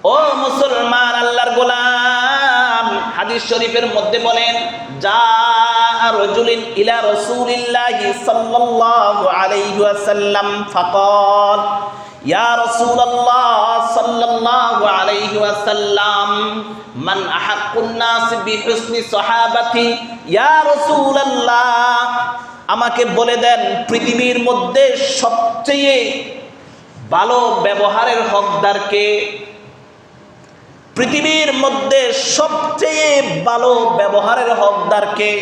ও মুসলমান, আল্লাহর গোলাম, হাদিস শরীফের মধ্যে বলেন, যা রাজুলিন ইলা রাসূলিল্লাহি সাল্লাল্লাহু আলাইহি ওয়াসাল্লাম ফাকাল ইয়া রাসূলুল্লাহ সাল্লাল্লাহু আলাইহি ওয়াসাল্লাম মান আহাক্কুন নাস বিহুসনি সাহাবাতি ইয়া রাসূলুল্লাহ, আমাকে বলে দেন পৃথিবীর মধ্যে সবচেয়ে ভালো ব্যবহারের হকদার কে? পৃথিবীর মধ্যে সবচেয়ে ভালো ব্যবহারের হকদার কে?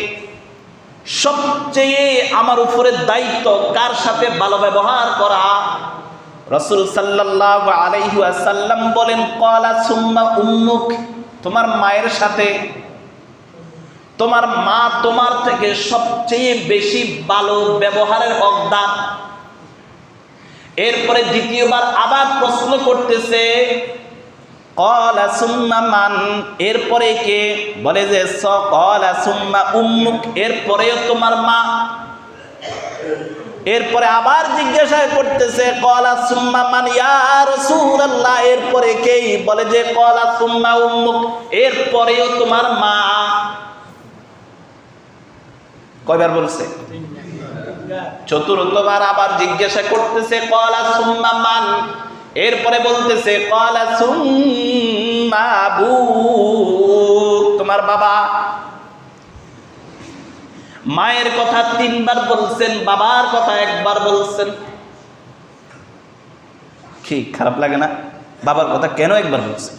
সবচেয়ে আমার উপরে দায়িত্ব কার সাথে ভালো ব্যবহার করা? রাসূল সাল্লাল্লাহু আলাইহি ওয়াসাল্লাম বলেন, ক্বালা সুম্মা উম্মুক, তোমার মায়ের সাথে। তোমার মা তোমার থেকে সবচেয়ে বেশি ভালো ব্যবহারের হকদার। এরপরে দ্বিতীয়বার আবার প্রশ্ন করতেছে, ক্বালা সুম্মা মান, এরপরে কে? বলে যে ক্বালা সুম্মা উম্মুক, এরপরেও তোমার মা। এরপরে আবার জিজ্ঞাসা করতেছে, ক্বালা সুম্মা মান ইয়া রাসূলুল্লাহ, এরপরে কে? বলে যে ক্বালা সুম্মা উম্মুক, এরপরেও তোমার মা। কয়বার বলছে? চতুর্থবার আবার জিজ্ঞাসা করতেছে, ক্বালা সুম্মা মান, এরপরে বলতেছে ক্বালা সুম্মা আবুক, তোমার বাবা। মায়ের কথা তিনবার বলছেন, বাবার কথা একবার বলছেন। কি খারাপ লাগে না? বাবার কথা কেন একবার বলছেন?